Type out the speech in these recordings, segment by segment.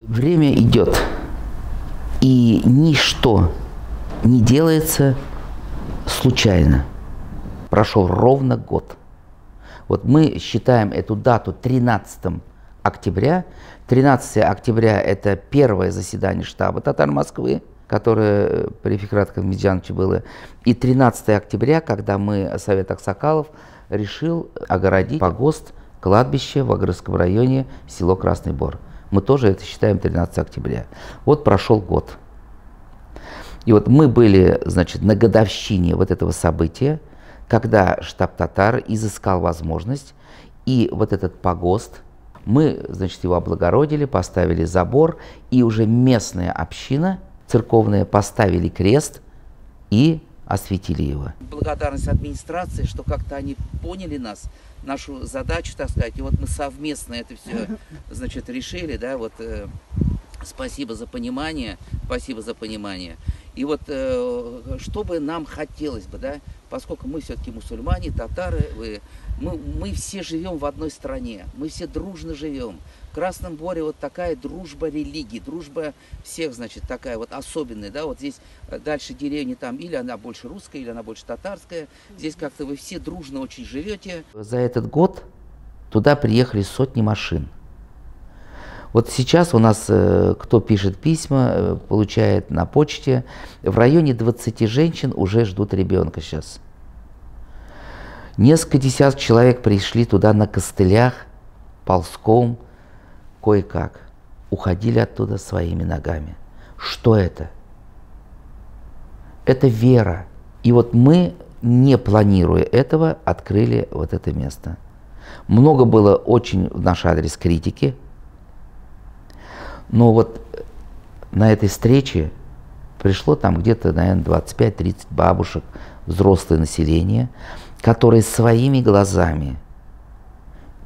Время идет, и ничто не делается случайно. Прошел ровно год. Вот мы считаем эту дату 13 октября. 13 октября – это первое заседание штаба татар Москвы, которое при Фикрате Ахметжановиче было. И 13 октября, когда Совет Аксакалов решил огородить погост, кладбище в Агрырском районе, село Красный Бор. Мы тоже это считаем 13 октября. Вот прошел год. И вот мы были, значит, на годовщине вот этого события, когда штаб татар изыскал возможность, и вот этот погост, мы, значит, его облагородили, поставили забор, и уже местная община церковная поставили крест и осветили его. Благодарность администрации, что как-то они поняли нас, нашу задачу, так сказать, и вот мы совместно это все, значит, решили, да, вот, спасибо за понимание, спасибо за понимание. И вот, что бы нам хотелось бы, да, поскольку мы все-таки мусульмане, татары, мы все живем в одной стране, мы все дружно живем. В Красном Боре вот такая дружба религий, дружба всех, значит, такая вот особенная, да, вот здесь дальше деревни там, или она больше русская, или она больше татарская, здесь как-то вы все дружно очень живете. За этот год туда приехали сотни машин. Вот сейчас у нас, кто пишет письма, получает на почте, в районе 20 женщин уже ждут ребенка сейчас. Несколько десятков человек пришли туда на костылях, ползком, кое-как. Уходили оттуда своими ногами. Что это? Это вера. И вот мы, не планируя этого, открыли вот это место. Много было очень в наш адрес критики. Но вот на этой встрече пришло там где-то, наверное, 25-30 бабушек, взрослое население, которые своими глазами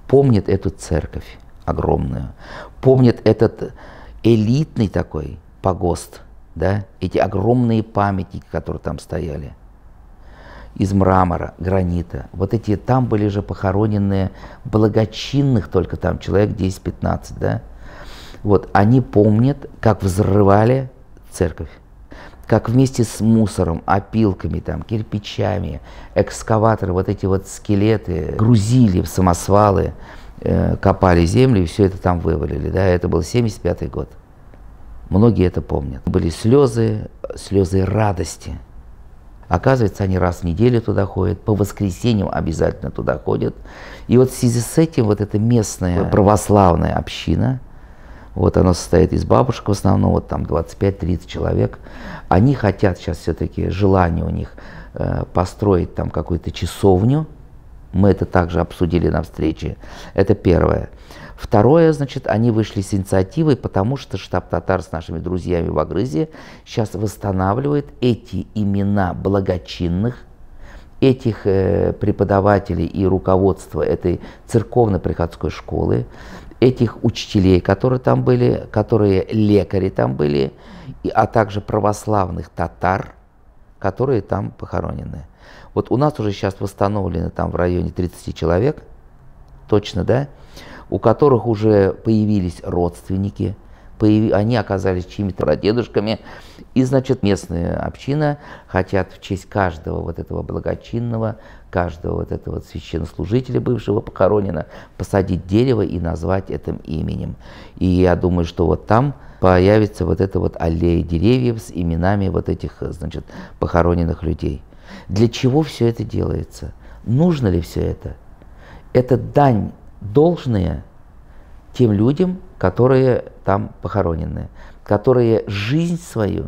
помнят эту церковь огромную, помнят этот элитный такой погост, да, эти огромные памятники, которые там стояли, из мрамора, гранита. Вот эти, там были же похороненные благочинных только там, человек 10-15, да. Вот, они помнят, как взрывали церковь, как вместе с мусором, опилками, там, кирпичами, экскаваторы, вот эти вот скелеты грузили в самосвалы, копали землю и все это там вывалили. Да? Это был 75-й год. Многие это помнят. Были слезы, слезы радости. Оказывается, они раз в неделю туда ходят, по воскресеньям обязательно туда ходят. И вот в связи с этим вот эта местная православная община, вот она состоит из бабушек в основном, вот там 25-30 человек. Они хотят сейчас все-таки, желание у них построить там какую-то часовню. Мы это также обсудили на встрече. Это первое. Второе, значит, они вышли с инициативой, потому что штаб татар с нашими друзьями в Агрызе сейчас восстанавливает эти имена благочинных, этих преподавателей и руководства этой церковно-приходской школы, этих учителей, которые там были, которые лекари там были, а также православных татар, которые там похоронены. Вот у нас уже сейчас восстановлено там в районе 30 человек, точно, да, у которых уже появились родственники, они оказались чьими-то прадедушками, и, значит, местная община хотят в честь каждого вот этого благочинного, каждого вот этого священнослужителя, бывшего похоронена, посадить дерево и назвать этим именем. И я думаю, что вот там появится вот эта вот аллея деревьев с именами вот этих, значит, похороненных людей. Для чего все это делается? Нужно ли все это? Это дань должная тем людям, которые там похоронены, которые жизнь свою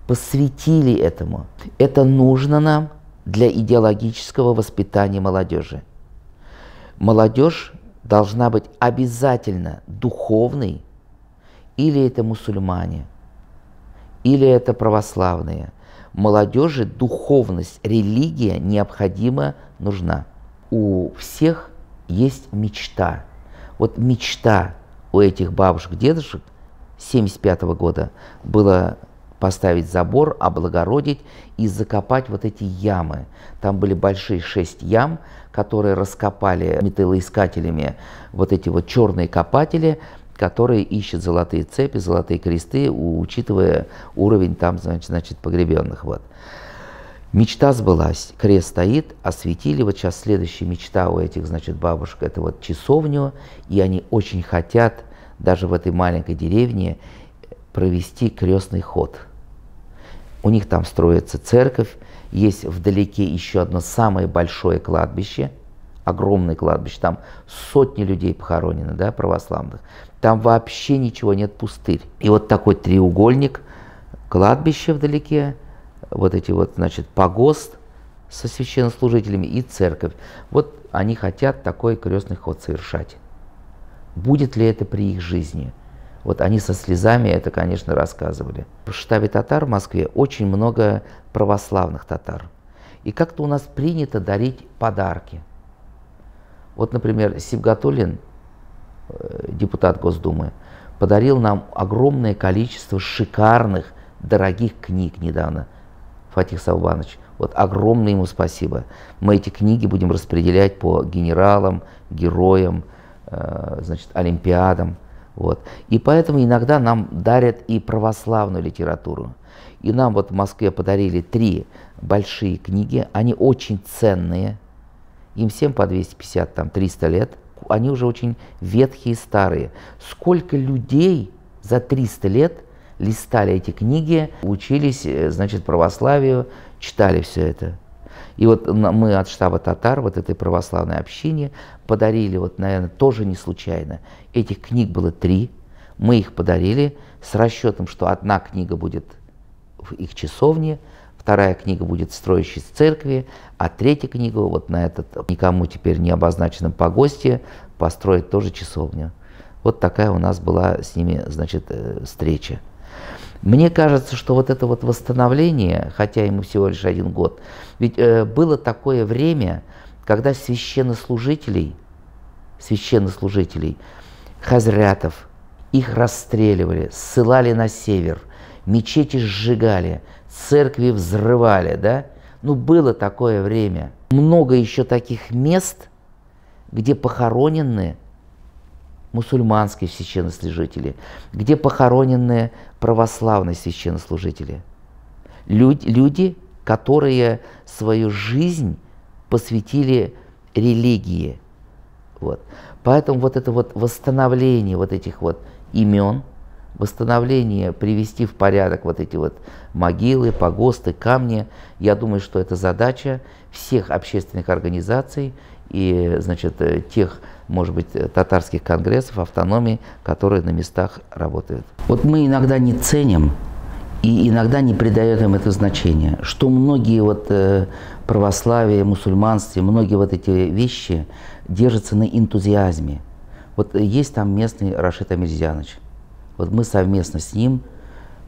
посвятили этому. Это нужно нам для идеологического воспитания молодежи. Молодежь должна быть обязательно духовной, или это мусульмане, или это православные. Молодежи духовность, религия необходимо нужна. У всех есть мечта. Вот мечта у этих бабушек, дедушек 1975 года было поставить забор, облагородить и закопать вот эти ямы. Там были большие 6 ям, которые раскопали металлоискателями вот эти вот черные копатели, которые ищут золотые цепи, золотые кресты, учитывая уровень там, значит, погребенных. Вот. Мечта сбылась, крест стоит, осветили. Вот сейчас следующая мечта у этих, значит, бабушек, это вот часовню, и они очень хотят даже в этой маленькой деревне провести крестный ход. У них там строится церковь, есть вдалеке еще одно самое большое кладбище, огромное кладбище, там сотни людей похоронены, да, православных. Там вообще ничего нет, пустырь. И вот такой треугольник, кладбище вдалеке, вот эти вот, значит, погост со священнослужителями и церковь. Вот они хотят такой крестный ход совершать. Будет ли это при их жизни? Вот они со слезами это, конечно, рассказывали. В штабе татар в Москве очень много православных татар. И как-то у нас принято дарить подарки. Вот, например, Сибгатуллин, депутат Госдумы, подарил нам огромное количество шикарных, дорогих книг недавно. Фатих Саубанович, вот огромное ему спасибо. Мы эти книги будем распределять по генералам, героям, значит, олимпиадам. Вот. И поэтому иногда нам дарят и православную литературу. И нам вот в Москве подарили 3 большие книги, они очень ценные. Им всем по 250, там, 300 лет. Они уже очень ветхие, старые. Сколько людей за 300 лет листали эти книги, учились, значит, православию, читали все это. И вот мы от штаба татар, вот этой православной общине, подарили, вот, наверное, тоже не случайно. Этих книг было 3, мы их подарили с расчетом, что одна книга будет в их часовне, вторая книга будет в строящей церкви, а третья книга вот на этот никому теперь не обозначенном погосте построить тоже часовню. Вот такая у нас была с ними, значит, встреча. Мне кажется, что вот это вот восстановление, хотя ему всего лишь 1 год, ведь было такое время, когда священнослужителей, хазрятов, их расстреливали, ссылали на север, мечети сжигали, церкви взрывали, да? Ну, было такое время. Много еще таких мест, где похоронены мусульманские священнослужители, где похоронены православные священнослужители. Люди, которые свою жизнь посвятили религии. Вот. Поэтому вот это вот восстановление вот этих вот имен, восстановление, привести в порядок вот эти вот могилы, погосты, камни, я думаю, что это задача всех общественных организаций и, значит, тех, может быть, татарских конгрессов, автономий, которые на местах работают. Вот мы иногда не ценим и иногда не придаем им это значение, что многие вот православие, мусульманстве, многие вот эти вещи держатся на энтузиазме. Вот есть там местный Рашид Амирзянович. Вот мы совместно с ним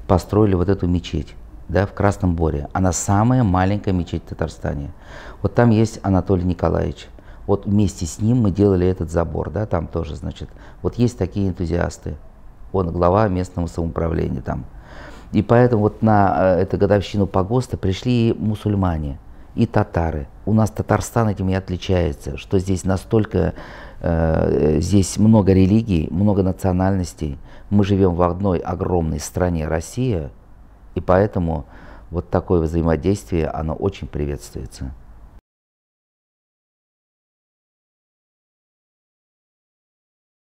построили вот эту мечеть, да, в Красном Боре. Она самая маленькая мечеть в Татарстане. Вот там есть Анатолий Николаевич. Вот вместе с ним мы делали этот забор, да, там тоже, значит. Вот есть такие энтузиасты. Он глава местного самоуправления там. И поэтому вот на эту годовщину погоста пришли и мусульмане, и татары. У нас Татарстан этим и отличается, что здесь настолько, здесь много религий, много национальностей. Мы живем в одной огромной стране, Россия, и поэтому вот такое взаимодействие, оно очень приветствуется.